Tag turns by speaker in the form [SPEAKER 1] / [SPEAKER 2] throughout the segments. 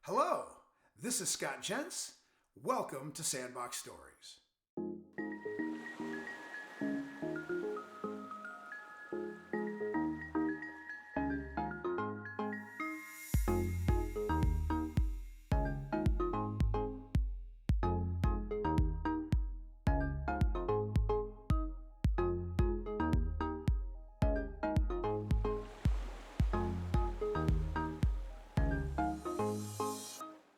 [SPEAKER 1] Hello, this is Scott Jentz. Welcome to Sandbox Stories.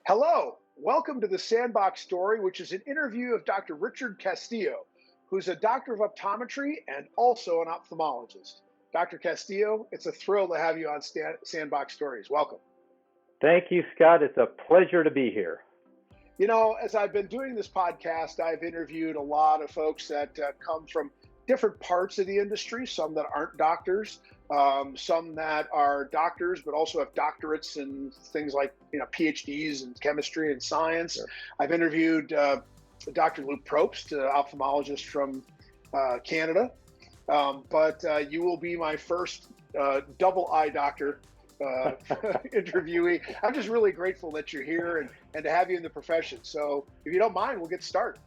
[SPEAKER 2] Hello, welcome to the Sandbox Story, which is an interview of Dr. Richard Castillo, who's a doctor of optometry and also an ophthalmologist. Dr. Castillo, it's a thrill to have you on Sandbox Stories. Welcome.
[SPEAKER 3] Thank you, Scott. It's a pleasure to be here.
[SPEAKER 2] You know, as I've been doing this podcast, I've interviewed a lot of folks that come from different parts of the industry, some that aren't doctors, some that are doctors, but also have doctorates in things like, PhDs in chemistry and science. Sure. I've interviewed Dr. Luke Probst, ophthalmologist from Canada, but you will be my first double eye doctor interviewee. I'm just really grateful that you're here and to have you in the profession. So if you don't mind, we'll get started.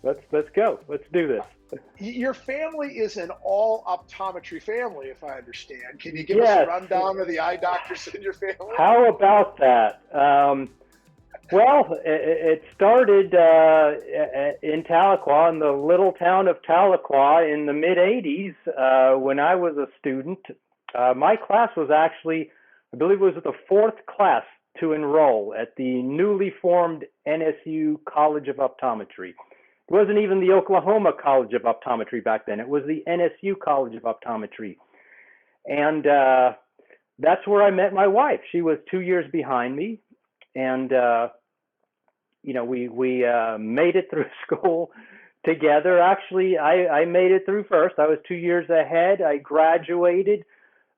[SPEAKER 3] Let's go. Let's do this.
[SPEAKER 2] Your family is an all optometry family, if I understand. Can you give us a rundown of the eye doctors in your family?
[SPEAKER 3] How about that? Well, it started in Tallequah, in the little town of Tallequah in the mid-'80s when I was a student. My class was actually, I believe it was the fourth class to enroll at the newly formed NSU College of Optometry. It wasn't even the Oklahoma College of Optometry back then. It was the NSU College of Optometry. And that's where I met my wife. She was 2 years behind me. And, we made it through school together. Actually, I made it through first. I was 2 years ahead. I graduated.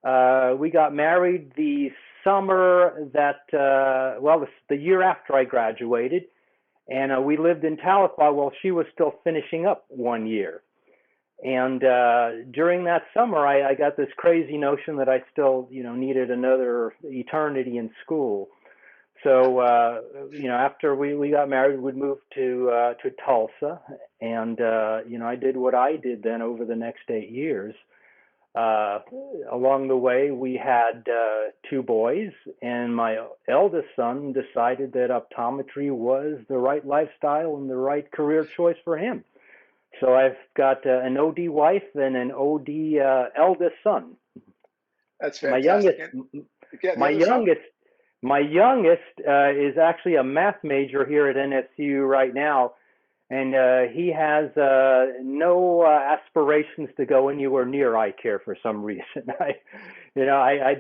[SPEAKER 3] We got married the summer that, the year after I graduated. And we lived in Tallequah while she was still finishing up 1 year. And during that summer, I got this crazy notion that I still, needed another eternity in school. So, after we got married, we'd moved to Tulsa. And, I did what I did then over the next 8 years. Along the way, we had two boys, and my eldest son decided that optometry was the right lifestyle and the right career choice for him. So I've got an OD wife and an OD eldest son.
[SPEAKER 2] That's fantastic.
[SPEAKER 3] My youngest is actually a math major here at NSU right now. And he has no aspirations to go anywhere near eye care for some reason. I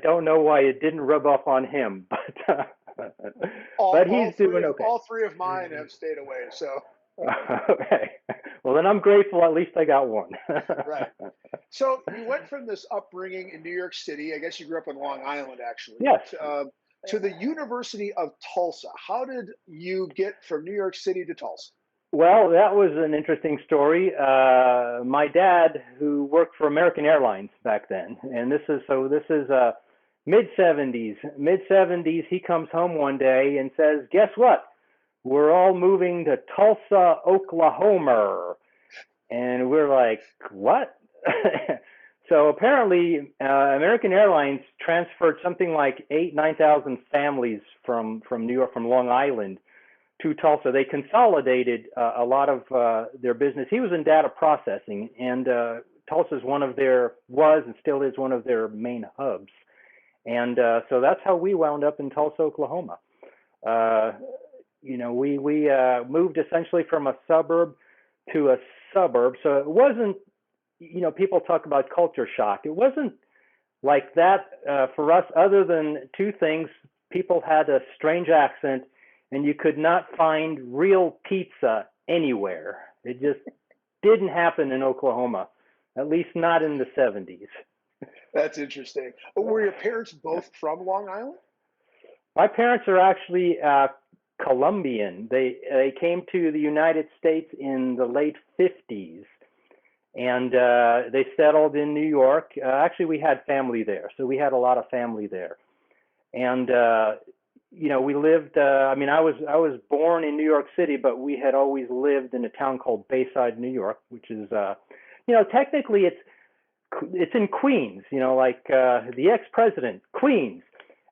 [SPEAKER 3] don't know why it didn't rub off on him, but he's doing okay.
[SPEAKER 2] All three of mine have stayed away, so.
[SPEAKER 3] Okay. Well, then I'm grateful. At least I got one.
[SPEAKER 2] Right. So you went from this upbringing in New York City. I guess you grew up on Long Island, actually.
[SPEAKER 3] Yes.
[SPEAKER 2] To the University of Tulsa. How did you get from New York City to Tulsa?
[SPEAKER 3] Well, that was an interesting story. My dad, who worked for American Airlines back then, and this is mid-'70s, he comes home one day and says, guess what? We're all moving to Tulsa, Oklahoma. And we're like, what? So apparently, American Airlines transferred something like 9,000 families from New York, from Long Island, to Tulsa. They consolidated a lot of their business. He was in data processing, and Tulsa was and still is one of their main hubs. And so that's how we wound up in Tulsa, Oklahoma. We moved essentially from a suburb to a suburb. So it wasn't, people talk about culture shock. It wasn't like that for us, other than two things. People had a strange accent, and you could not find real pizza anywhere. It just didn't happen in Oklahoma, at least not in the 70s.
[SPEAKER 2] That's interesting. Were your parents both from Long Island?
[SPEAKER 3] My parents are actually Colombian. They came to the United States in the late 50s, and they settled in New York. Actually, we had family there, so we had a lot of family there. And we lived, I was born in New York City, but we had always lived in a town called Bayside, New York, which is, technically it's in Queens, like the ex-president, Queens.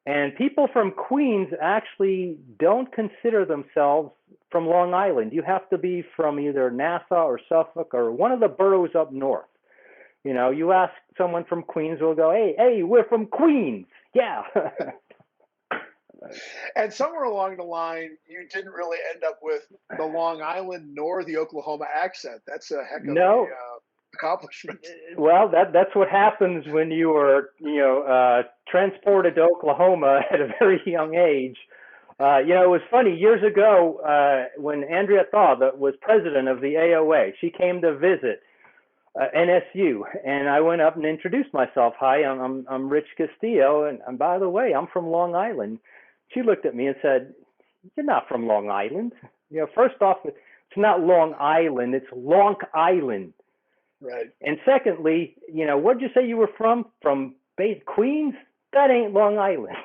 [SPEAKER 3] And people from Queens actually don't consider themselves from Long Island. You have to be from either Nassau or Suffolk or one of the boroughs up north. You ask someone from Queens, they'll go, hey, we're from Queens. Yeah.
[SPEAKER 2] And somewhere along the line, you didn't really end up with the Long Island nor the Oklahoma accent. That's a heck of
[SPEAKER 3] No.
[SPEAKER 2] accomplishment.
[SPEAKER 3] Well, that's what happens when you are, transported to Oklahoma at a very young age. It was funny, years ago, when Andrea Thaw was president of the AOA, she came to visit NSU, and I went up and introduced myself. Hi, I'm Rich Castillo, and by the way, I'm from Long Island. She looked at me and said, "You're not from Long Island. First off, it's not Long Island, it's Long Island."
[SPEAKER 2] Right.
[SPEAKER 3] And secondly, what'd you say you were from? From Queens? That ain't Long Island.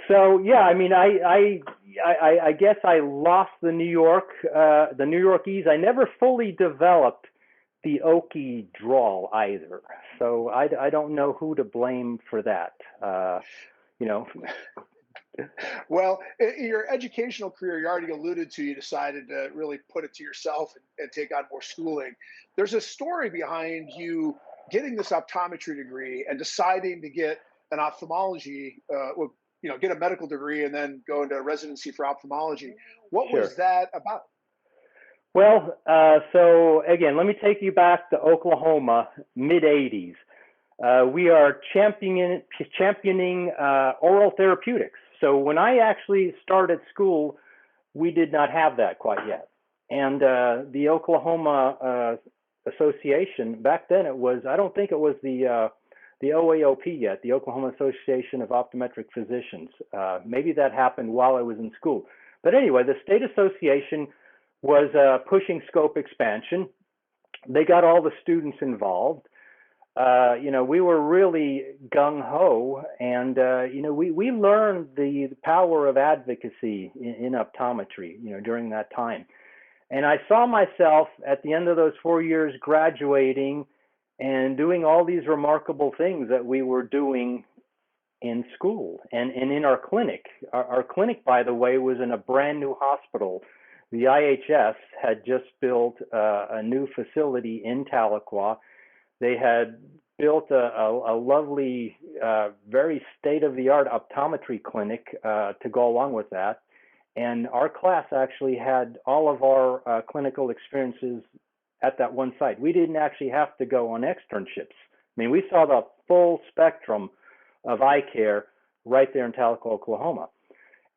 [SPEAKER 3] So yeah, I guess I lost the New Yorkese. I never fully developed the Okie drawl either. So I don't know who to blame for that.
[SPEAKER 2] Well, in your educational career, you already alluded to, you decided to really put it to yourself and take on more schooling. There's a story behind you getting this optometry degree and deciding to get an ophthalmology, get a medical degree and then go into residency for ophthalmology. What
[SPEAKER 3] Sure.
[SPEAKER 2] was that about?
[SPEAKER 3] Well, so again, let me take you back to Oklahoma, mid-'80s. We are championing oral therapeutics. So when I actually started school, we did not have that quite yet. And the Oklahoma Association, back then I don't think it was the OAOP yet, the Oklahoma Association of Optometric Physicians. Maybe that happened while I was in school. But anyway, the state association was pushing scope expansion. They got all the students involved. We were really gung-ho, and, we learned the power of advocacy in optometry, during that time. And I saw myself at the end of those 4 years graduating and doing all these remarkable things that we were doing in school and in our clinic. Our clinic, by the way, was in a brand new hospital. The IHS had just built a new facility in Tallequah. They had built a lovely, very state-of-the-art optometry clinic to go along with that. And our class actually had all of our clinical experiences at that one site. We didn't actually have to go on externships. We saw the full spectrum of eye care right there in Tallequah, Oklahoma.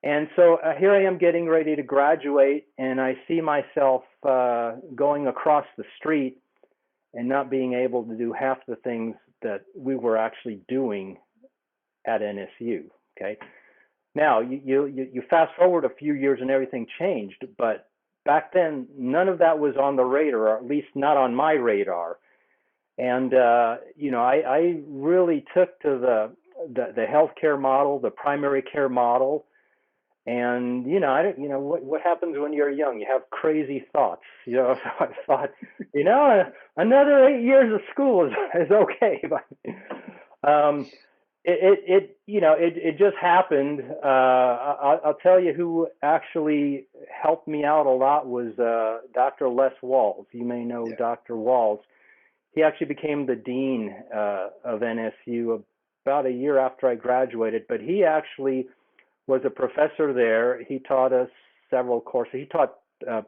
[SPEAKER 3] And so here I am getting ready to graduate, and I see myself going across the street and not being able to do half the things that we were actually doing at NSU. Okay. Now you fast forward a few years and everything changed, but back then none of that was on the radar, or at least not on my radar. And I really took to the healthcare model, the primary care model. And, what happens when you're young? You have crazy thoughts. So I thought, another 8 years of school is okay. But it just happened. I'll tell you who actually helped me out a lot was Dr. Les Walls. You may know Dr. Walls. He actually became the dean of NSU about a year after I graduated, but he actually was a professor there. He taught us several courses. He taught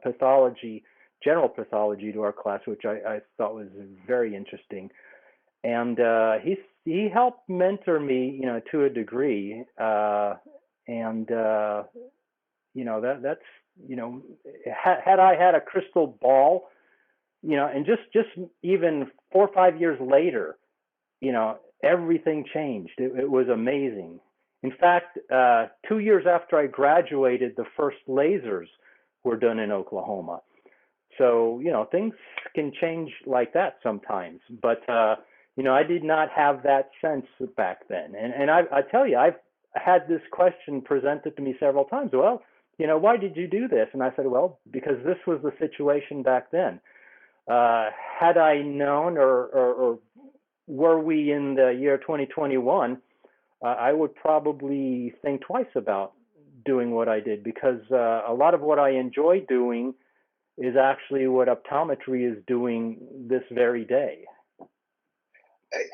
[SPEAKER 3] pathology, general pathology to our class, which I thought was very interesting. And he helped mentor me, to a degree. Had I had a crystal ball, and just even 4 or 5 years later, everything changed. It was amazing. In fact, 2 years after I graduated, the first lasers were done in Oklahoma. So, things can change like that sometimes. But, I did not have that sense back then. And I tell you, I've had this question presented to me several times. Well, why did you do this? And I said, well, because this was the situation back then. Had I known, or were we in the year 2021, I would probably think twice about doing what I did, because a lot of what I enjoy doing is actually what optometry is doing this very day.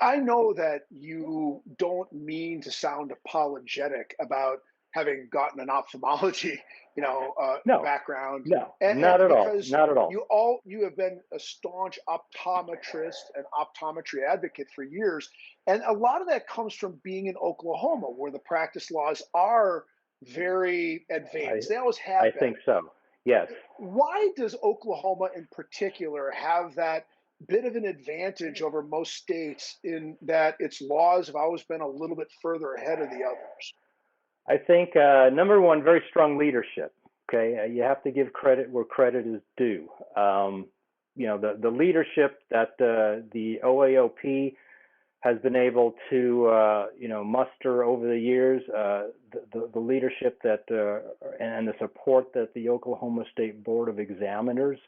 [SPEAKER 2] I know that you don't mean to sound apologetic about having gotten an ophthalmology,
[SPEAKER 3] No,
[SPEAKER 2] background,
[SPEAKER 3] no,
[SPEAKER 2] and
[SPEAKER 3] not at all,
[SPEAKER 2] because
[SPEAKER 3] not at all.
[SPEAKER 2] you have been a staunch optometrist and optometry advocate for years, and a lot of that comes from being in Oklahoma, where the practice laws are very
[SPEAKER 3] I
[SPEAKER 2] advanced. They always
[SPEAKER 3] I
[SPEAKER 2] have been.
[SPEAKER 3] think so. Yes.
[SPEAKER 2] Why does Oklahoma in particular have that bit of an advantage over most states in that its laws have always been a little bit further ahead of the others?
[SPEAKER 3] I think number one, very strong leadership. Okay, you have to give credit where credit is due. The leadership that the OAOP has been able to muster over the years, the leadership that and the support that the Oklahoma State Board of Examiners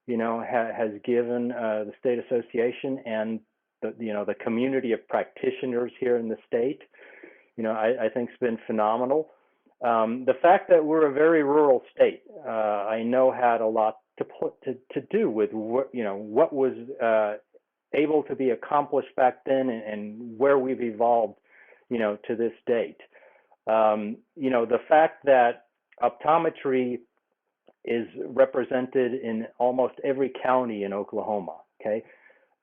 [SPEAKER 3] has given the state association and the community of practitioners here in the state. I think it's been phenomenal. The fact that we're a very rural state, I know had a lot to do with what was able to be accomplished back then, and where we've evolved, to this date. The fact that optometry is represented in almost every county in Oklahoma. Okay.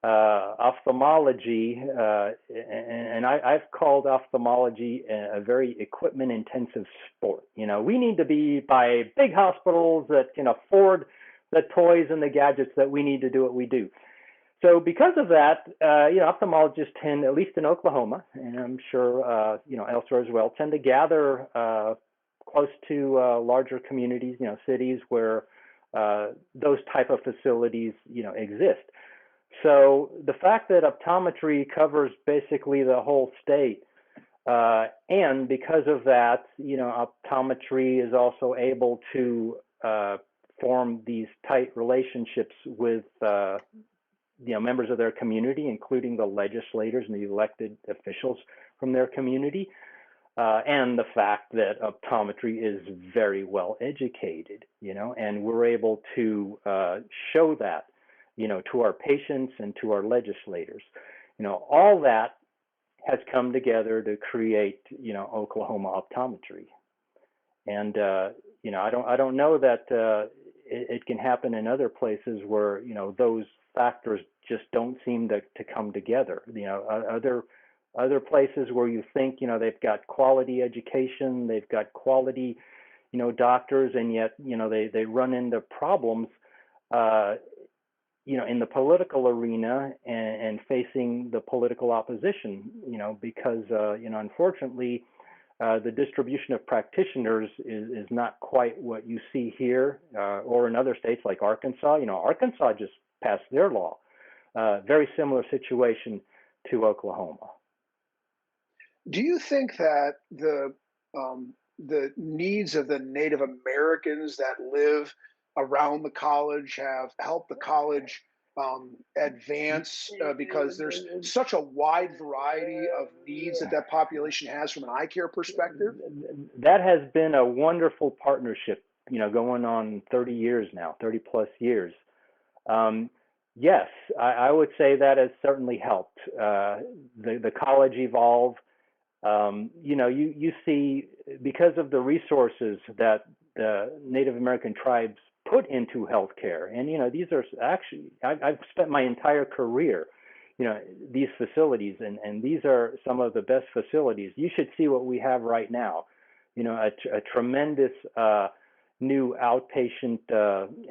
[SPEAKER 3] Ophthalmology, and I've called ophthalmology a very equipment intensive sport. We need to be by big hospitals that can afford the toys and the gadgets that we need to do what we do. So because of that, ophthalmologists tend, at least in Oklahoma, and I'm sure, elsewhere as well, tend to gather close to larger communities, cities where those type of facilities, exist. So the fact that optometry covers basically the whole state, and because of that, optometry is also able to form these tight relationships with members of their community, including the legislators and the elected officials from their community, and the fact that optometry is very well educated, and we're able to show that, to our patients and to our legislators. All that has come together to create, Oklahoma optometry. And, I don't know that it can happen in other places where, those factors just don't seem to come together. Other places where you think, they've got quality education, they've got quality, doctors, and yet, they run into problems, in the political arena and facing the political opposition, because, unfortunately, the distribution of practitioners is not quite what you see here or in other states like Arkansas. Arkansas just passed their law. Very similar situation to Oklahoma.
[SPEAKER 2] Do you think that the needs of the Native Americans that live around the college have helped the college advance because there's such a wide variety of needs that population has from an eye care perspective?
[SPEAKER 3] That has been a wonderful partnership, going on 30 years now, 30 plus years. Yes, I would say that has certainly helped the college evolve. You see, because of the resources that the Native American tribes put into healthcare, and these are actually, I've spent my entire career, these facilities, and these are some of the best facilities. You should see what we have right now. A tremendous new outpatient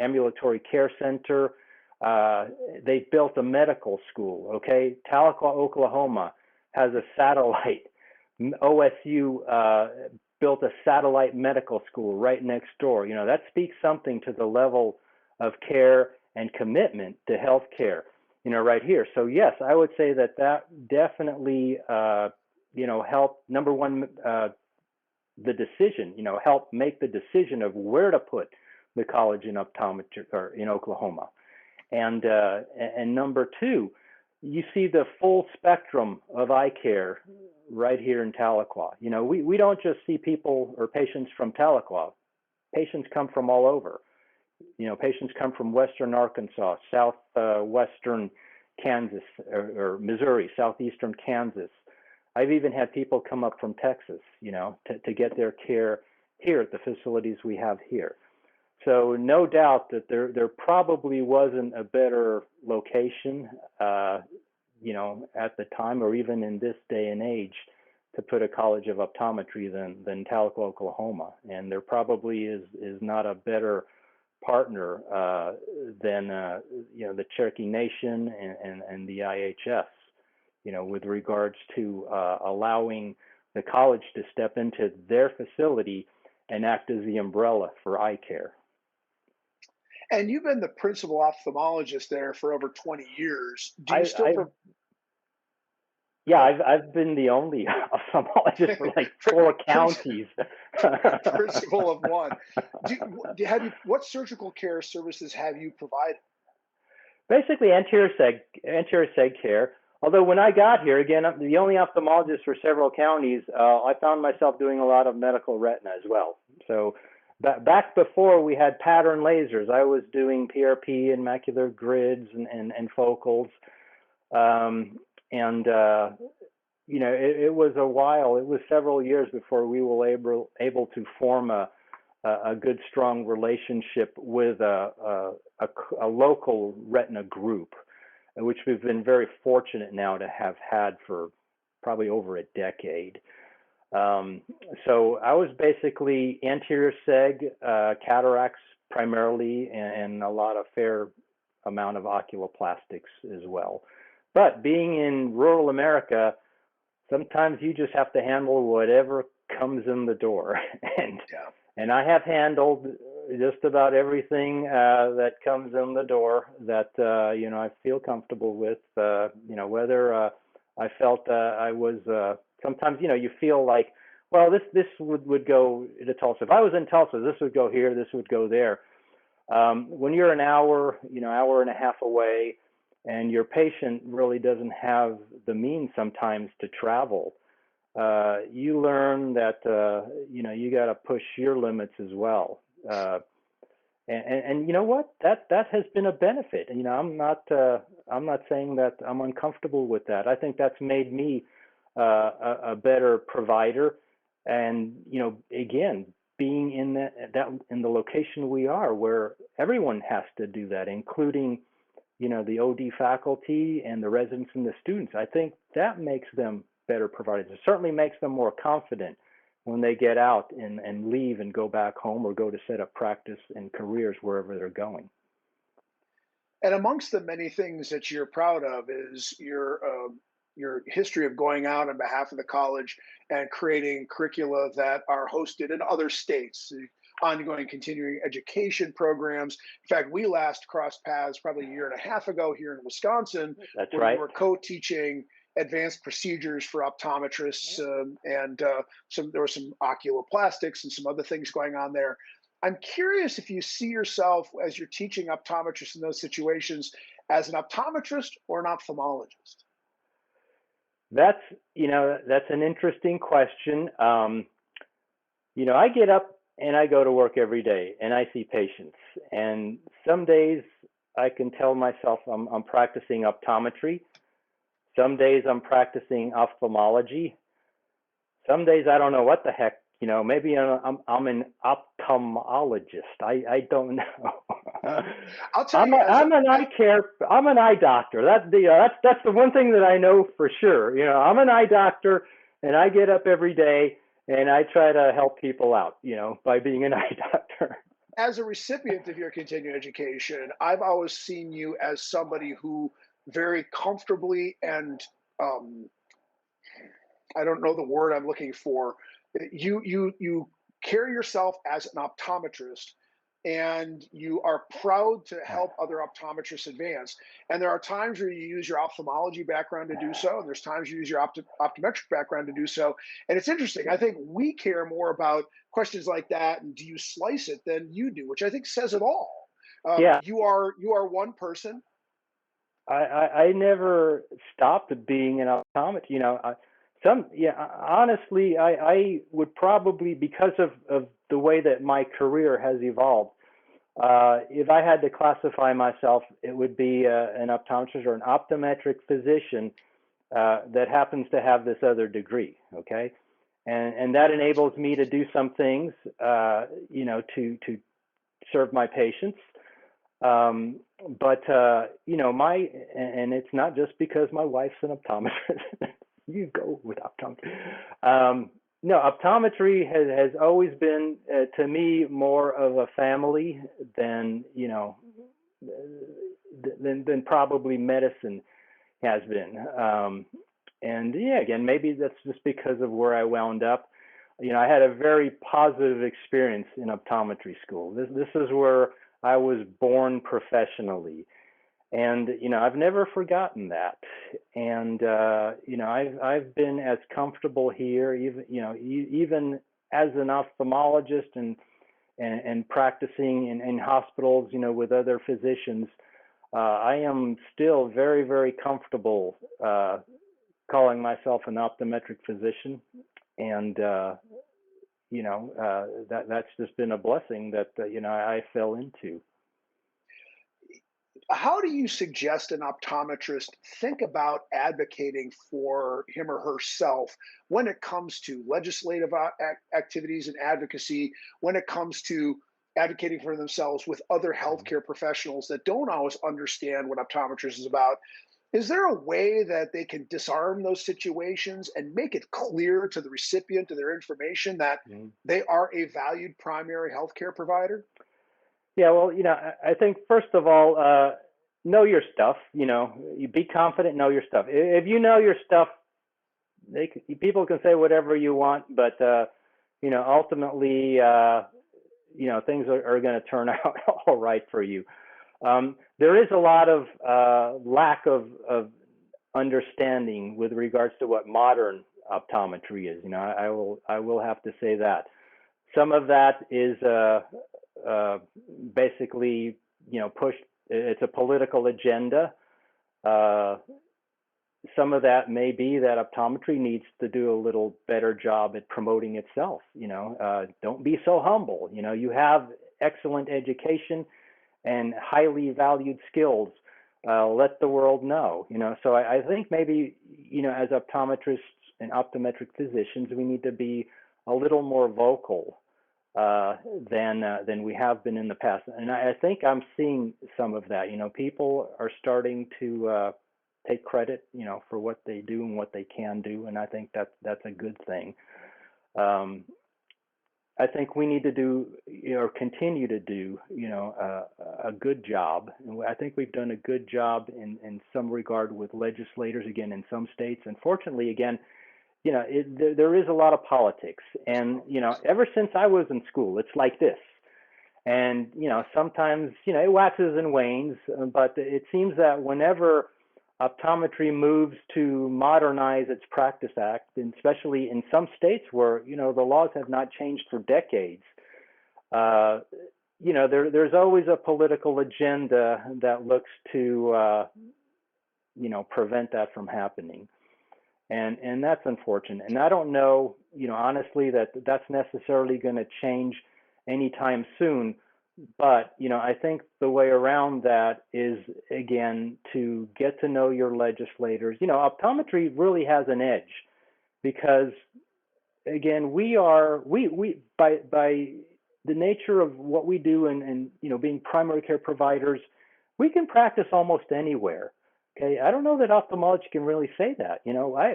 [SPEAKER 3] ambulatory care center. They built a medical school. Okay, Tallequah, Oklahoma has a satellite. OSU built a satellite medical school right next door. That speaks something to the level of care and commitment to healthcare. right here. So yes, I would say that definitely, helped. Number one, the decision, help make the decision of where to put the college in optometry or in Oklahoma. And number two, you see the full spectrum of eye care right here in Tallequah. We don't just see people or patients from Tallequah. Patients come from all over. Patients come from Western Arkansas, Southwestern Kansas, or Missouri, Southeastern Kansas. I've even had people come up from Texas, to get their care here at the facilities we have here. So no doubt that there probably wasn't a better location, at the time, or even in this day and age, to put a college of optometry than Tallequah, Oklahoma. And there probably is not a better partner than the Cherokee Nation and the IHS, with regards to allowing the college to step into their facility and act as the umbrella for eye care.
[SPEAKER 2] And you've been the principal ophthalmologist there for over 20 years. Do you still?
[SPEAKER 3] I've been the only ophthalmologist for like 4 counties.
[SPEAKER 2] Principal of one. What surgical care services have you provided?
[SPEAKER 3] Basically, anterior seg care. Although when I got here, again, I'm the only ophthalmologist for several counties, I found myself doing a lot of medical retina as well. So back before we had pattern lasers, I was doing PRP and macular grids and focals. It was a while. It was several years before we were able to form a good, strong relationship with a local retina group, which we've been very fortunate now to have had for probably over a decade. So I was basically anterior seg, cataracts primarily, and a lot of fair amount of oculoplastics as well. But being in rural America, sometimes you just have to handle whatever comes in the door. And I have handled just about everything that comes in the door that, I feel comfortable with, whether I felt I was, sometimes, you feel like, well, this would go to Tulsa. If I was in Tulsa, this would go here, this would go there. When you're an hour, hour and a half away, and your patient really doesn't have the means sometimes to travel, you learn that, you got to push your limits as well. And you know what? That has been a benefit. I'm not saying that I'm uncomfortable with that. I think that's made me a better provider. And, again, being in in the location we are, where everyone has to do that, including the OD faculty and the residents and the students, I think that makes them better providers. It certainly makes them more confident when they get out and leave and go back home or go to set up practice and careers wherever they're going.
[SPEAKER 2] And amongst the many things that you're proud of is your history of going out on behalf of the college and creating curricula that are hosted in other states, ongoing continuing education programs. In fact, we last crossed paths probably a year and a half ago here in Wisconsin.
[SPEAKER 3] That's
[SPEAKER 2] where
[SPEAKER 3] right.
[SPEAKER 2] We were co-teaching advanced procedures for optometrists, and there were some oculoplastics and some other things going on there. I'm curious if you see yourself, as you're teaching optometrists in those situations, as an optometrist or an ophthalmologist.
[SPEAKER 3] That's an interesting question. I get up and I go to work every day and I see patients, and some days I can tell myself I'm practicing optometry. Some days I'm practicing ophthalmology. Some days I don't know what the heck, maybe I'm an ophthalmologist. I don't know.
[SPEAKER 2] I'll tell you,
[SPEAKER 3] I'm an eye doctor. That's the one thing that I know for sure. I'm an eye doctor, and I get up every day and I try to help people out, by being an eye doctor.
[SPEAKER 2] As a recipient of your continuing education, I've always seen you as somebody who very comfortably and I don't know the word I'm looking for. You carry yourself as an optometrist and you are proud to help other optometrists advance. And there are times where you use your ophthalmology background to do so, and there's times you use your optometric background to do so. And it's interesting. I think we care more about questions like that and do you slice it than you do, which I think says it all.
[SPEAKER 3] Yeah,
[SPEAKER 2] You are one person.
[SPEAKER 3] I never stopped being an optometrist. Honestly, I would probably, because of the way that my career has evolved, if I had to classify myself, it would be an optometrist or an optometric physician that happens to have this other degree. Okay, and that enables me to do some things, to serve my patients. And it's not just because my wife's an optometrist. You go with optometry. No, optometry has always been, to me, more of a family than, than probably medicine has been. And yeah, again, maybe that's just because of where I wound up. I had a very positive experience in optometry school. This is where I was born professionally. And, I've never forgotten that. And, I've been as comfortable here, even as an ophthalmologist and practicing in hospitals, with other physicians. I am still very, very comfortable calling myself an optometric physician. And, that's just been a blessing that, I fell into.
[SPEAKER 2] How do you suggest an optometrist think about advocating for him or herself when it comes to legislative activities and advocacy, when it comes to advocating for themselves with other healthcare professionals that don't always understand what optometrist is about? Is there a way that they can disarm those situations and make it clear to the recipient of their information that
[SPEAKER 3] Mhm.
[SPEAKER 2] they are a valued primary healthcare provider?
[SPEAKER 3] Yeah, well, I think first of all, know your stuff. You be confident, know your stuff. If you know your stuff, people can say whatever you want, but ultimately, things are going to turn out all right for you. There is a lot of lack of understanding with regards to what modern optometry is. I will have to say that some of that is basically pushed. It's a political agenda. Some of that may be that optometry needs to do a little better job at promoting itself. Don't be so humble. You have excellent education and highly valued skills. Let the world know. So I think maybe as optometrists and optometric physicians, we need to be a little more vocal than we have been in the past. And I think I'm seeing some of that. People are starting to take credit, for what they do and what they can do, and I think that's a good thing. I think we need to do, or continue to do, a good job. And I think we've done a good job in some regard with legislators, again, in some states. Unfortunately, again, there is a lot of politics. And, ever since I was in school, it's like this. And, sometimes, it waxes and wanes, but it seems that whenever optometry moves to modernize its practice act, and especially in some states where, the laws have not changed for decades, there's always a political agenda that looks to, prevent that from happening. And that's unfortunate. And I don't know, honestly, that's necessarily going to change anytime soon. But, I think the way around that is, again, to get to know your legislators. Optometry really has an edge because, again, we by the nature of what we do and being primary care providers, we can practice almost anywhere. Okay, I don't know that ophthalmology can really say that.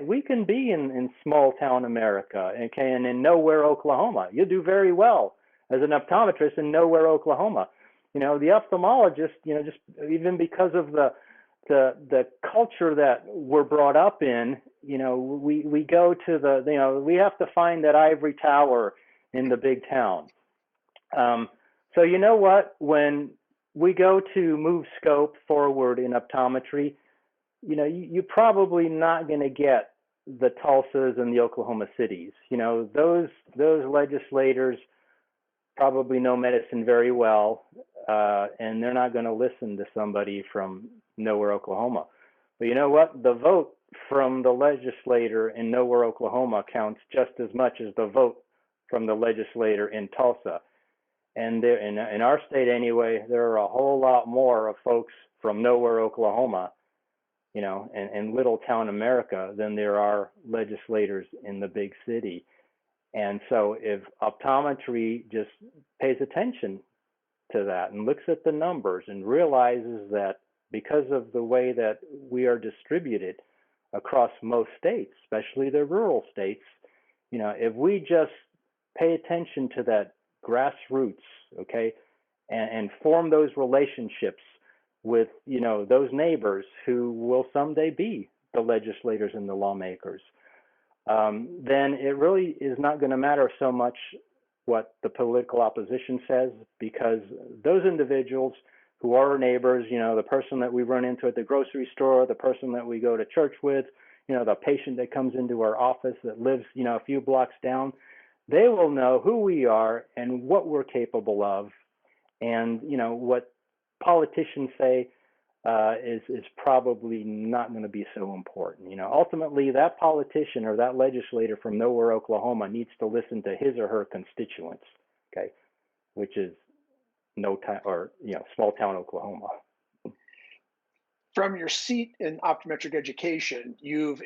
[SPEAKER 3] We can be in small town America, okay, and in nowhere, Oklahoma. You do very well as an optometrist in nowhere, Oklahoma. The ophthalmologist, just even because of the culture that we're brought up in, we go to we have to find that ivory tower in the big town. So So you know what? When we go to move scope forward in optometry, you're probably not going to get the Tulsas and the Oklahoma cities. Those legislators probably know medicine very well, and they're not going to listen to somebody from nowhere, Oklahoma. But you know what? The vote from the legislator in nowhere, Oklahoma counts just as much as the vote from the legislator in Tulsa. And there, in our state anyway, there are a whole lot more of folks from nowhere, Oklahoma, and little town America than there are legislators in the big city. And so if optometry just pays attention to that and looks at the numbers and realizes that because of the way that we are distributed across most states, especially the rural states, if we just pay attention to that grassroots, okay, and form those relationships with, those neighbors who will someday be the legislators and the lawmakers, then it really is not going to matter so much what the political opposition says, because those individuals who are our neighbors, the person that we run into at the grocery store, the person that we go to church with, the patient that comes into our office that lives, a few blocks down, they will know who we are and what we're capable of. And, what politicians say is probably not going to be so important. Ultimately, that politician or that legislator from nowhere, Oklahoma, needs to listen to his or her constituents, okay, which is small town Oklahoma.
[SPEAKER 2] From your seat in optometric education, you've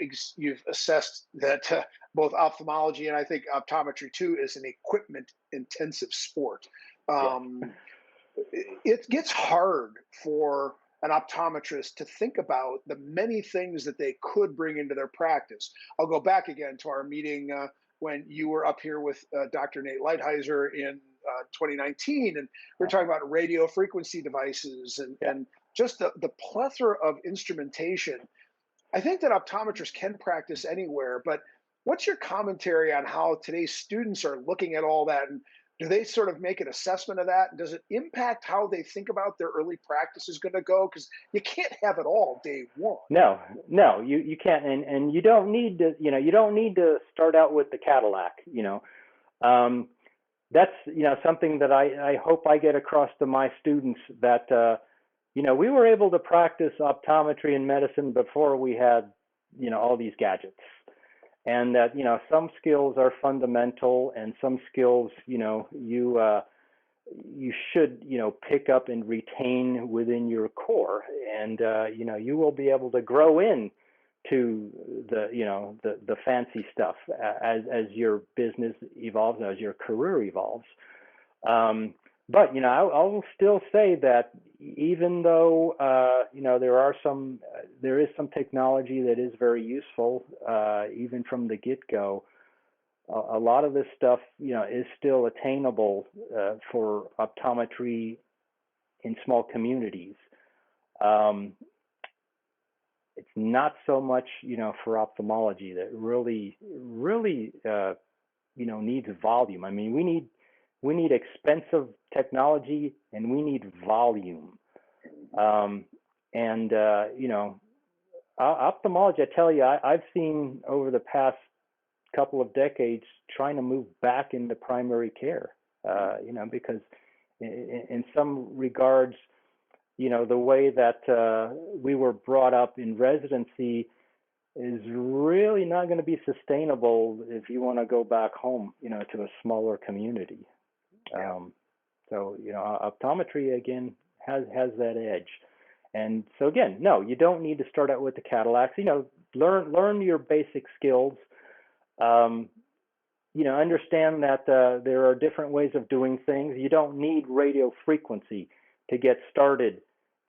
[SPEAKER 2] assessed that both ophthalmology and I think optometry too is an equipment intensive sport. It gets hard for an optometrist to think about the many things that they could bring into their practice. I'll go back again to our meeting when you were up here with Dr. Nate Lighthizer in 2019, and we're talking about radio frequency devices and just the plethora of instrumentation. I think that optometrists can practice anywhere, but what's your commentary on how today's students are looking at all that? And do they sort of make an assessment of that? And does it impact how they think about their early practice is going to go? Because you can't have it all day one.
[SPEAKER 3] No, you can't. And you don't need to, you don't need to start out with the Cadillac, that's, something that I hope I get across to my students, that, we were able to practice optometry and medicine before we had, all these gadgets. And that, some skills are fundamental, and some skills, you should, pick up and retain within your core. And, you will be able to grow in to the fancy stuff as your business evolves, as your career evolves. But, I'll still say that even though, there is some technology that is very useful, even from the get-go, a lot of this stuff, is still attainable for optometry in small communities. It's not so much, for ophthalmology that really, needs volume. I mean, we need expensive technology, and we need volume. Ophthalmology, I tell you, I've seen over the past couple of decades trying to move back into primary care, because in some regards, the way that we were brought up in residency is really not going to be sustainable if you want to go back home, to a smaller community. So, optometry, again, has that edge. And so, again, no, you don't need to start out with the Cadillacs. Learn your basic skills. Understand that there are different ways of doing things. You don't need radio frequency to get started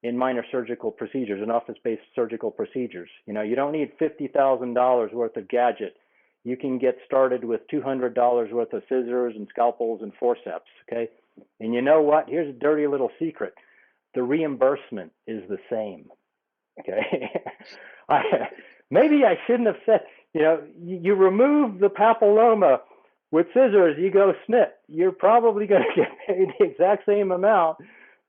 [SPEAKER 3] in minor surgical procedures and office-based surgical procedures. You don't need $50,000 worth of gadget. You can get started with $200 worth of scissors and scalpels and forceps, okay? And you know what? Here's a dirty little secret. The reimbursement is the same, okay? Maybe I shouldn't have said, you remove the papilloma with scissors, you go snip, you're probably going to get paid the exact same amount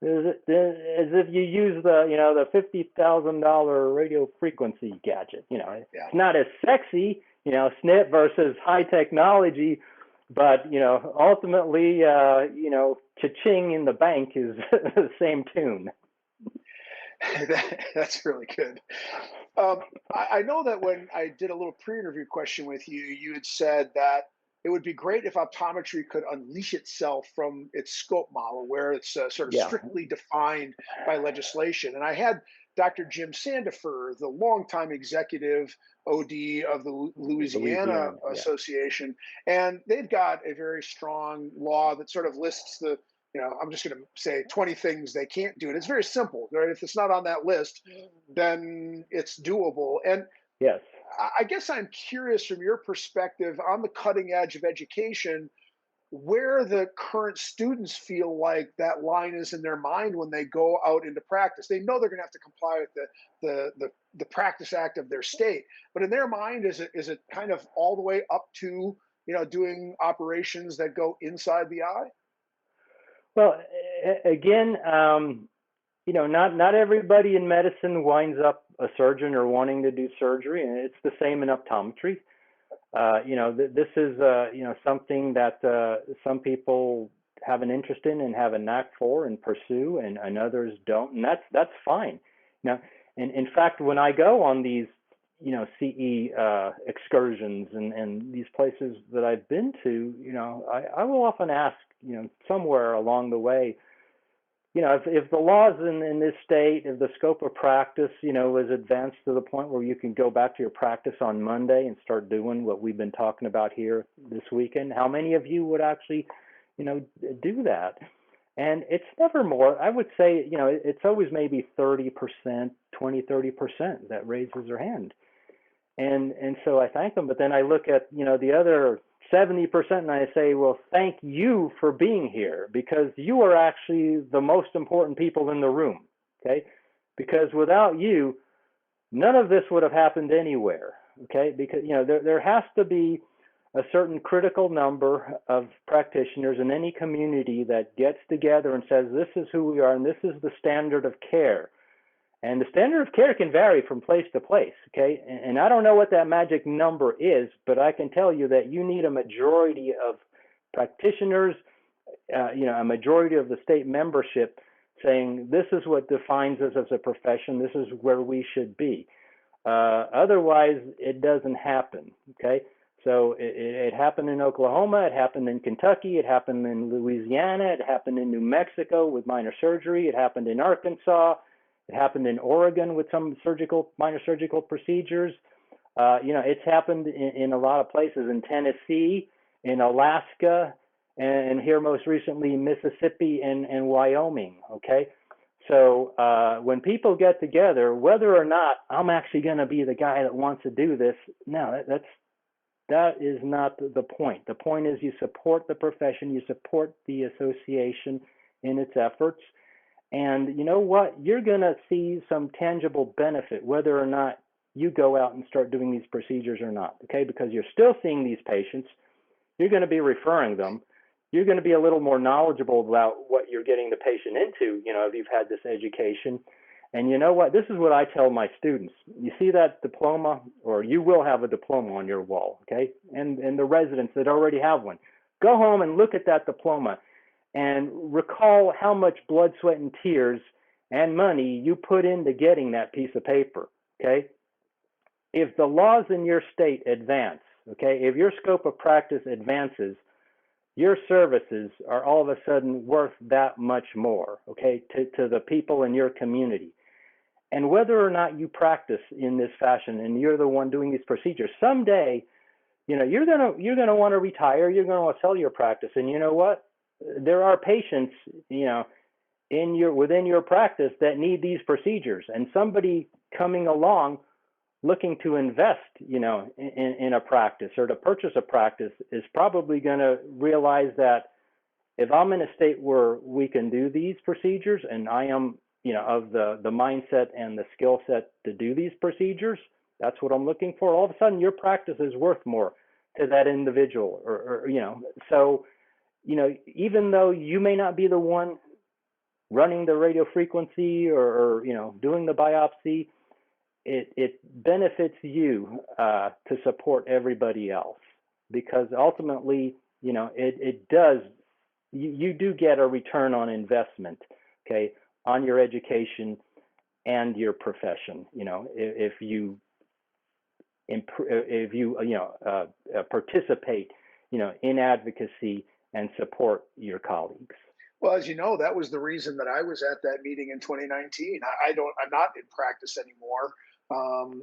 [SPEAKER 3] as if you use the $50,000 radio frequency gadget. It's not as sexy, snip versus high technology, but ultimately, cha-ching in the bank is the same tune.
[SPEAKER 2] That's really good. I know that when I did a little pre-interview question with you, you had said that it would be great if optometry could unleash itself from its scope model, where it's sort of
[SPEAKER 3] Yeah.
[SPEAKER 2] strictly defined by legislation. And I had Dr. Jim Sandifer, the longtime executive OD of the Louisiana
[SPEAKER 3] Yeah.
[SPEAKER 2] Association, and they've got a very strong law that sort of lists I'm just going to say 20 things they can't do. And it's very simple, right? If it's not on that list, then it's doable. And
[SPEAKER 3] Yes.
[SPEAKER 2] I guess I'm curious from your perspective on the cutting edge of education, where the current students feel like that line is in their mind when they go out into practice. They know they're going to have to comply with the Practice Act of their state, but in their mind, is it kind of all the way up to doing operations that go inside the eye?
[SPEAKER 3] Well, again, not everybody in medicine winds up a surgeon or wanting to do surgery, and it's the same in optometry. This is something that some people have an interest in and have a knack for and pursue, and others don't, and that's fine. Now, and in fact, when I go on these CE excursions and these places that I've been to, I will often ask, somewhere along the way, if the laws in this state, if the scope of practice, is advanced to the point where you can go back to your practice on Monday and start doing what we've been talking about here this weekend, how many of you would actually, do that? And it's never more, I would say, it's always maybe 30%, 20-30% that raises their hand. And so I thank them, but then I look at, the other 70% and I say, well, thank you for being here, because you are actually the most important people in the room, okay? Because without you, none of this would have happened anywhere, okay? Because, there has to be a certain critical number of practitioners in any community that gets together and says, this is who we are and this is the standard of care. And the standard of care can vary from place to place, okay? And I don't know what that magic number is, but I can tell you that you need a majority of practitioners, a majority of the state membership saying this is what defines us as a profession, this is where we should be. Otherwise, it doesn't happen, okay? So it happened in Oklahoma, it happened in Kentucky, it happened in Louisiana, it happened in New Mexico with minor surgery, it happened in Arkansas, it happened in Oregon with some minor surgical procedures. It's happened in a lot of places, in Tennessee, in Alaska, and here most recently, Mississippi and Wyoming, okay? So when people get together, whether or not I'm actually going to be the guy that wants to do this, no, that is not the point. The point is you support the profession, you support the association in its efforts, and you know what? You're going to see some tangible benefit whether or not you go out and start doing these procedures or not, okay? Because you're still seeing these patients. You're going to be referring them. You're going to be a little more knowledgeable about what you're getting the patient into, if you've had this education. And you know what? This is what I tell my students. You see that diploma, or you will have a diploma on your wall, okay? And the residents that already have one. Go home and look at that diploma and recall how much blood, sweat, and tears and money you put into getting that piece of paper, okay? If the laws in your state advance, okay, if your scope of practice advances, your services are all of a sudden worth that much more, okay, to the people in your community. And whether or not you practice in this fashion and you're the one doing these procedures, someday, you're gonna want to retire, you're gonna want to sell your practice. And you know what? There are patients, within your practice that need these procedures, and somebody coming along looking to invest, in a practice or to purchase a practice is probably going to realize that if I'm in a state where we can do these procedures and I am, of the mindset and the skill set to do these procedures, that's what I'm looking for. All of a sudden, your practice is worth more to that individual, or so, even though you may not be the one running the radio frequency or doing the biopsy, it benefits you to support everybody else, because ultimately, it does, you do get a return on investment, okay, on your education and your profession, if you participate, in advocacy and support your colleagues.
[SPEAKER 2] Well, as you know, that was the reason that I was at that meeting in 2019. I'm not in practice anymore.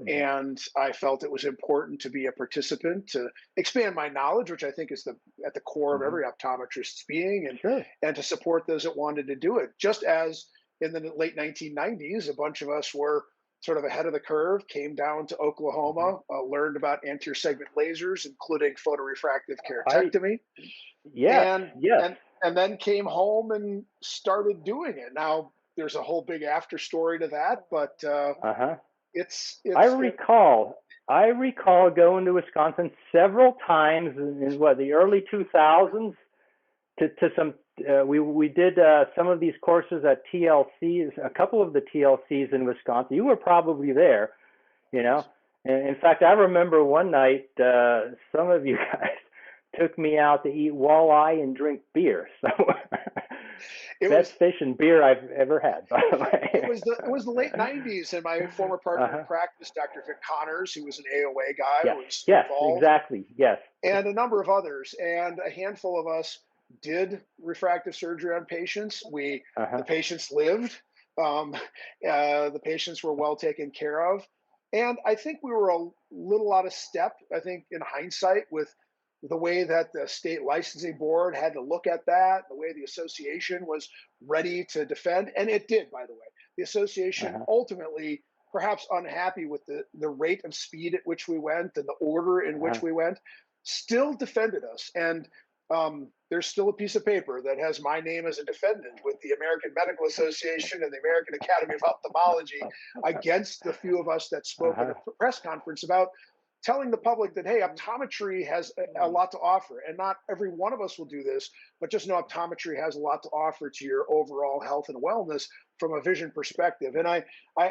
[SPEAKER 2] And I felt it was important to be a participant, to expand my knowledge, which I think is at the core of every optometrist's being,
[SPEAKER 3] Sure.
[SPEAKER 2] and to support those that wanted to do it. Just as in the late 1990s, a bunch of us were sort of ahead of the curve, came down to Oklahoma, learned about anterior segment lasers, including photorefractive keratectomy,
[SPEAKER 3] Yes,
[SPEAKER 2] and
[SPEAKER 3] yes.
[SPEAKER 2] and then came home and started doing it. Now there's a whole big after story to that, but it's
[SPEAKER 3] I recall going to Wisconsin several times in the early 2000s to some. We did some of these courses at TLCs, a couple of the TLCs in Wisconsin. You were probably there, And in fact, I remember one night some of you guys took me out to eat walleye and drink beer. So best fish and beer I've ever had, by the way.
[SPEAKER 2] It was the late 90s, and my former partner in practice, Dr. Vic Connors, who was an AOA guy, was involved.
[SPEAKER 3] Exactly. Yes.
[SPEAKER 2] And a number of others. And a handful of us did refractive surgery on patients. The patients lived. The patients were well taken care of. And I think we were a little out of step, I think, in hindsight, with the way that the state licensing board had to look at that, the way the association was ready to defend. And it did, by the way. The association ultimately, perhaps unhappy with the rate of speed at which we went and the order in which we went, still defended us. And there's still a piece of paper that has my name as a defendant with the American Medical Association and the American Academy of Ophthalmology against the few of us that spoke at a press conference about telling the public that, hey, optometry has a lot to offer. And not every one of us will do this, but just know optometry has a lot to offer to your overall health and wellness from a vision perspective. And I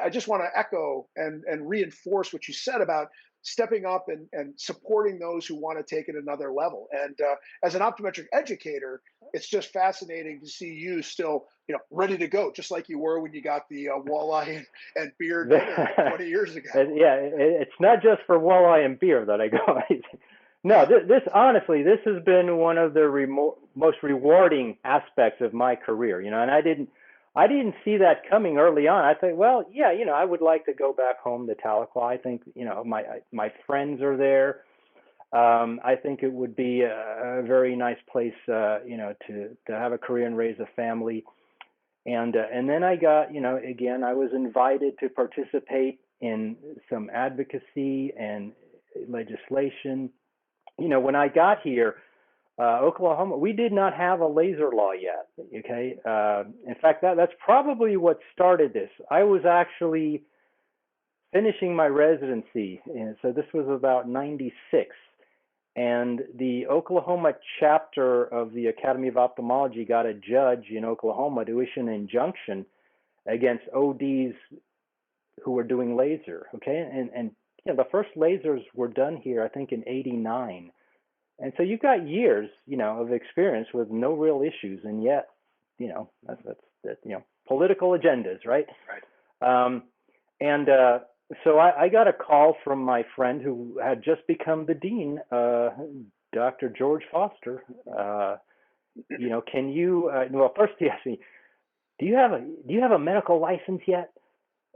[SPEAKER 2] just want to echo and reinforce what you said about stepping up and supporting those who want to take it another level. And as an optometric educator, it's just fascinating to see you still, ready to go, just like you were when you got the walleye and beer dinner 20 years ago.
[SPEAKER 3] It's not just for walleye and beer that I go. No, this honestly, this has been one of the most rewarding aspects of my career, and I didn't see that coming early on. I thought, well, yeah, I would like to go back home to Tallequah. I think, my friends are there. I think it would be a very nice place, to have a career and raise a family. And then I got, again, I was invited to participate in some advocacy and legislation. When I got here, Oklahoma, we did not have a laser law yet. Okay. In fact, that's probably what started this. I was actually finishing my residency, and so this was about 96. And the Oklahoma chapter of the Academy of Ophthalmology got a judge in Oklahoma to issue an injunction against ODs who were doing laser. Okay. And the first lasers were done here, I think, in '89. And so you've got years, of experience with no real issues, and yet, that's political agendas, right? Right. So I got a call from my friend who had just become the dean, Dr. George Foster. Can you? Well, first he asked me, do you have a medical license yet?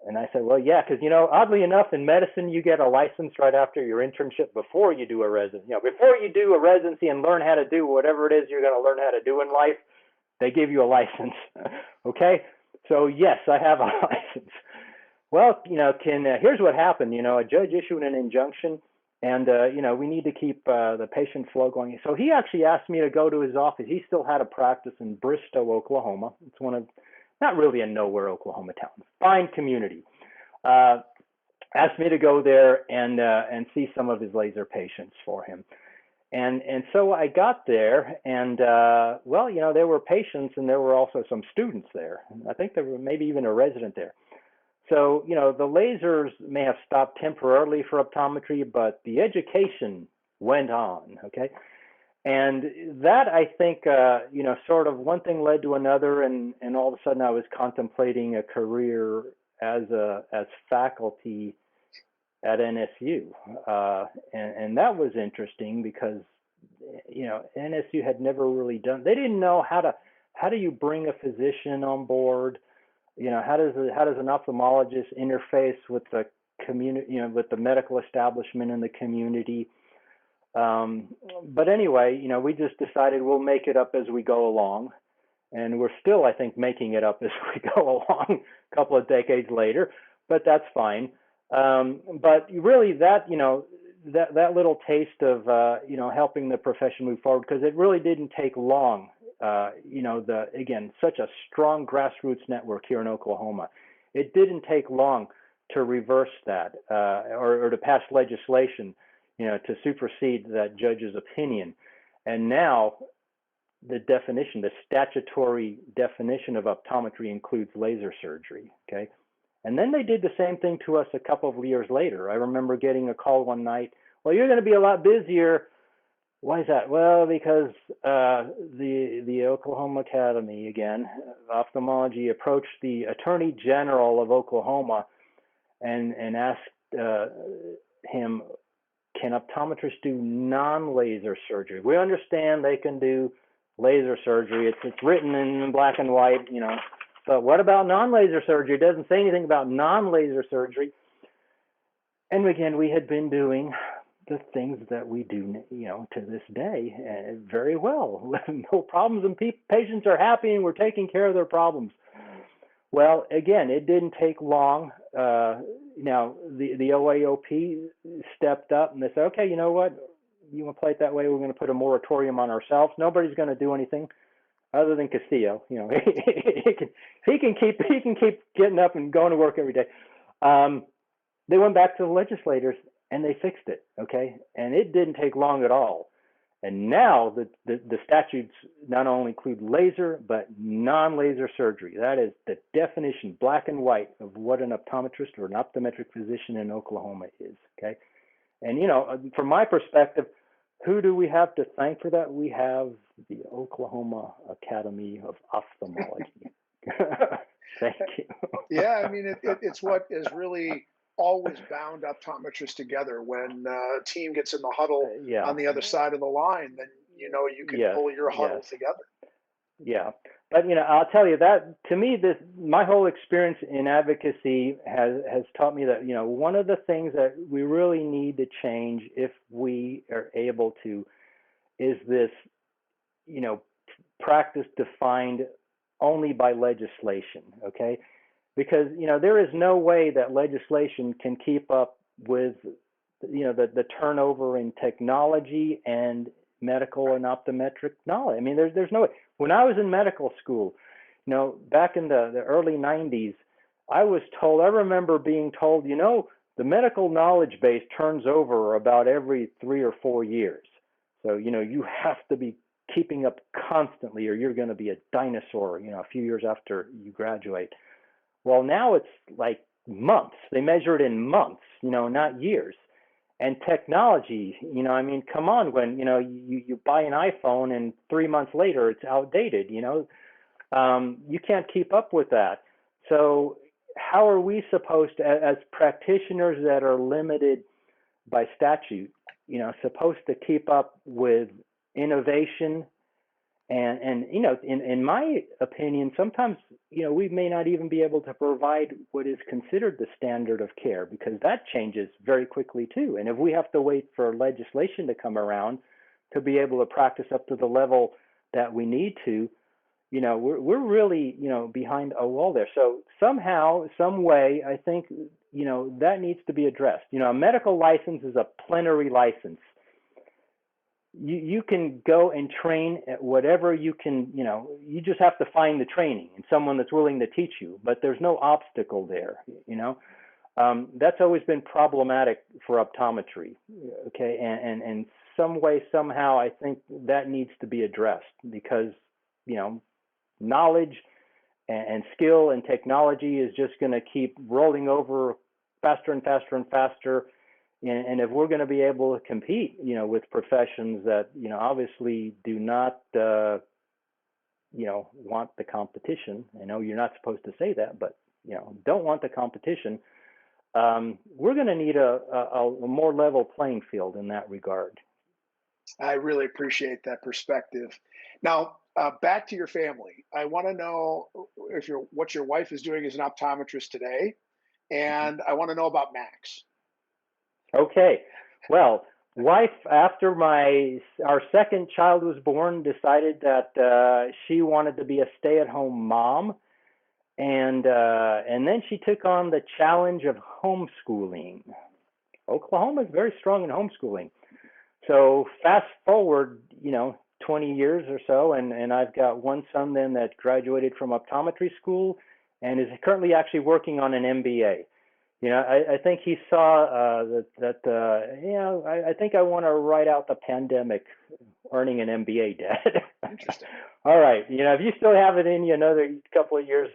[SPEAKER 3] And I said, well, yeah, because, oddly enough, in medicine, you get a license right after your internship before you do a residency. Before you do a residency and learn how to do whatever it is you're going to learn how to do in life, they give you a license. Okay? So, yes, I have a license. Well, here's what happened. A judge issued an injunction, and, we need to keep the patient flow going. So he actually asked me to go to his office. He still had a practice in Bristow, Oklahoma. It's one of not really a nowhere Oklahoma town, fine community. Asked me to go there and see some of his laser patients for him. And so I got there, and well, there were patients, and there were also some students there. I think there were maybe even a resident there. So, the lasers may have stopped temporarily for optometry, but the education went on, okay? And that, I think, sort of one thing led to another, and all of a sudden I was contemplating a career as faculty at NSU. And that was interesting because, NSU had never really they didn't know how do you bring a physician on board? How does an ophthalmologist interface with the community, with the medical establishment in the community? But anyway, we just decided we'll make it up as we go along, and we're still, I think, making it up as we go along a couple of decades later. But that's fine. But really, that that little taste of helping the profession move forward, because it really didn't take long. Again, such a strong grassroots network here in Oklahoma. It didn't take long to reverse that or to pass legislation, to supersede that judge's opinion. And now the statutory definition of optometry includes laser surgery, okay? And then they did the same thing to us a couple of years later. I remember getting a call one night, well, you're going to be a lot busier. Why is that? Well, because the Oklahoma Academy, again, of Ophthalmology, approached the Attorney General of Oklahoma and asked him, can optometrists do non-laser surgery? We understand they can do laser surgery. It's written in black and white, but what about non-laser surgery? It doesn't say anything about non-laser surgery. And again, we had been doing the things that we do, to this day very well. No problems, and patients are happy, and we're taking care of their problems. Well, again, it didn't take long. Now, the OAOP stepped up, and they said, okay, you know what? You want to play it that way? We're going to put a moratorium on ourselves. Nobody's going to do anything other than Castillo. He can keep getting up and going to work every day. They went back to the legislators, and they fixed it, okay? And it didn't take long at all. And now the statutes not only include laser, but non-laser surgery. That is the definition, black and white, of what an optometrist or an optometric physician in Oklahoma is, okay? And, from my perspective, who do we have to thank for that? We have the Oklahoma Academy of Ophthalmology. Thank you.
[SPEAKER 2] Yeah, I mean, it's what is really always bound optometrists together. When a team gets in the huddle on the other side of the line, then you can pull your huddle together.
[SPEAKER 3] Yeah, but I'll tell you that, to me, my whole experience in advocacy has taught me that one of the things that we really need to change, if we are able to, is this practice defined only by legislation. Okay. Because, there is no way that legislation can keep up with, the turnover in technology and medical and optometric knowledge. I mean, there's no way. When I was in medical school, back in the early 90s, I remember being told, the medical knowledge base turns over about every 3 or 4 years. So, you have to be keeping up constantly, or you're going to be a dinosaur, a few years after you graduate. Well, now it's like months. They measure it in months, not years. And technology, come on, when, you buy an iPhone and 3 months later it's outdated, you can't keep up with that. So how are we supposed to, as practitioners that are limited by statute, supposed to keep up with innovation? And in my opinion, sometimes, we may not even be able to provide what is considered the standard of care, because that changes very quickly too. And if we have to wait for legislation to come around to be able to practice up to the level that we need to, we're really, behind a wall there. So somehow, some way, I think, that needs to be addressed. A medical license is a plenary license. You can go and train at whatever you can, you just have to find the training and someone that's willing to teach you, but there's no obstacle there, That's always been problematic for optometry, okay? And some way, somehow, I think that needs to be addressed because, knowledge and skill and technology is just going to keep rolling over faster and faster and faster. And if we're going to be able to compete, with professions that, obviously do not, want the competition, I know you're not supposed to say that, but, don't want the competition, we're going to need a more level playing field in that regard.
[SPEAKER 2] I really appreciate that perspective. Now, back to your family. I want to know what your wife is doing as an optometrist today, and I want to know about Max.
[SPEAKER 3] Okay. Well, wife, after our second child was born, decided that she wanted to be a stay-at-home mom, and then she took on the challenge of homeschooling. Oklahoma is very strong in homeschooling. So fast forward, 20 years or so, and I've got one son then that graduated from optometry school and is currently actually working on an MBA. I think he saw I think I want to write out the pandemic earning an MBA, Dad.
[SPEAKER 2] Interesting.
[SPEAKER 3] All right. If you still have it in you another couple of years,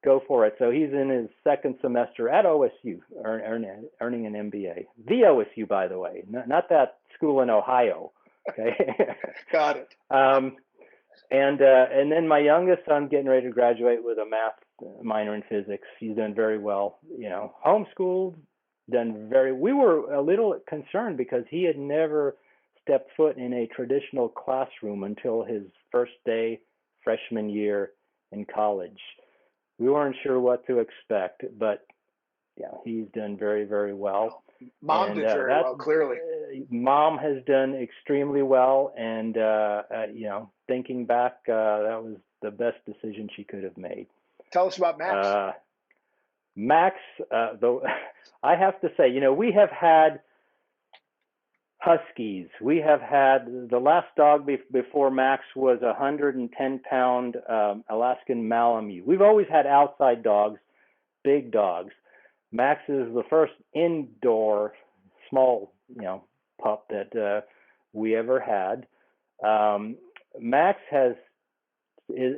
[SPEAKER 3] go for it. So he's in his second semester at OSU, earning an MBA. The OSU, by the way, not that school in Ohio. Okay.
[SPEAKER 2] Got it.
[SPEAKER 3] And then my youngest son getting ready to graduate with a math minor in physics. He's done very well. Homeschooled, we were a little concerned because he had never stepped foot in a traditional classroom until his first day freshman year in college. We weren't sure what to expect, but he's done very, very well.
[SPEAKER 2] Mom did very well, clearly.
[SPEAKER 3] Mom has done extremely well, and thinking back, that was the best decision she could have made.
[SPEAKER 2] Tell us about Max.
[SPEAKER 3] Max, though, I have to say, we have had Huskies. We have had the last dog before Max was a 110-pound Alaskan Malamute. We've always had outside dogs, big dogs. Max is the first indoor small, pup that we ever had. Max is,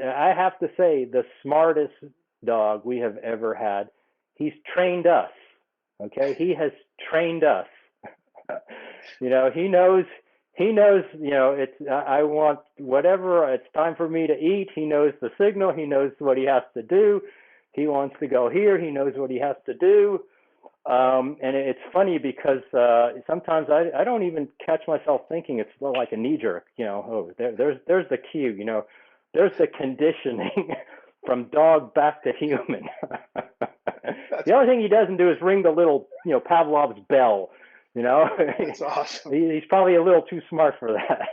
[SPEAKER 3] I have to say, the smartest dog we have ever had. He's trained us. Okay, he has trained us. He knows. I want whatever. It's time for me to eat. He knows the signal. He knows what he has to do. He wants to go here. He knows what he has to do. And it's funny because sometimes I don't even catch myself thinking it's like a knee jerk. There's the cue. There's the conditioning from dog back to human. The only thing he doesn't do is ring the little, Pavlov's bell.
[SPEAKER 2] That's awesome.
[SPEAKER 3] He's probably a little too smart for that.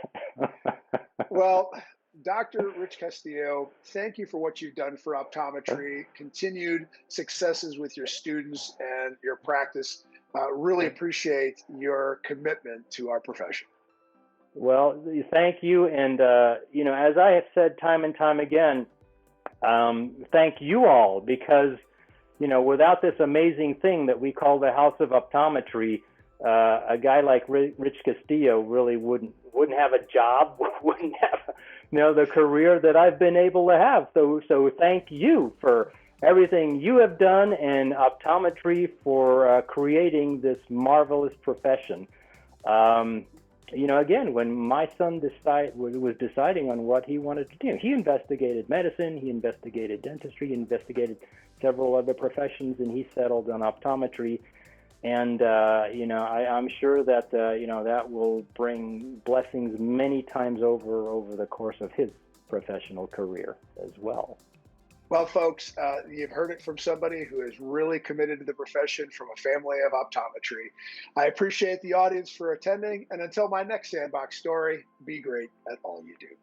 [SPEAKER 2] Well, Dr. Rich Castillo, thank you for what you've done for optometry, continued successes with your students and your practice. Really appreciate your commitment to our profession.
[SPEAKER 3] Well, thank you. And, as I have said time and time again, thank you all because, without this amazing thing that we call the House of Optometry, a guy like Rich Castillo really wouldn't have a job, wouldn't have, the career that I've been able to have. So thank you for everything you have done and optometry for creating this marvelous profession. Again, when my son was deciding on what he wanted to do, he investigated medicine, he investigated dentistry, he investigated several other professions, and he settled on optometry. And, I'm sure that, that will bring blessings many times over the course of his professional career as well.
[SPEAKER 2] Well, folks, you've heard it from somebody who is really committed to the profession from a family of optometry. I appreciate the audience for attending. And until my next Sandbox story, be great at all you do.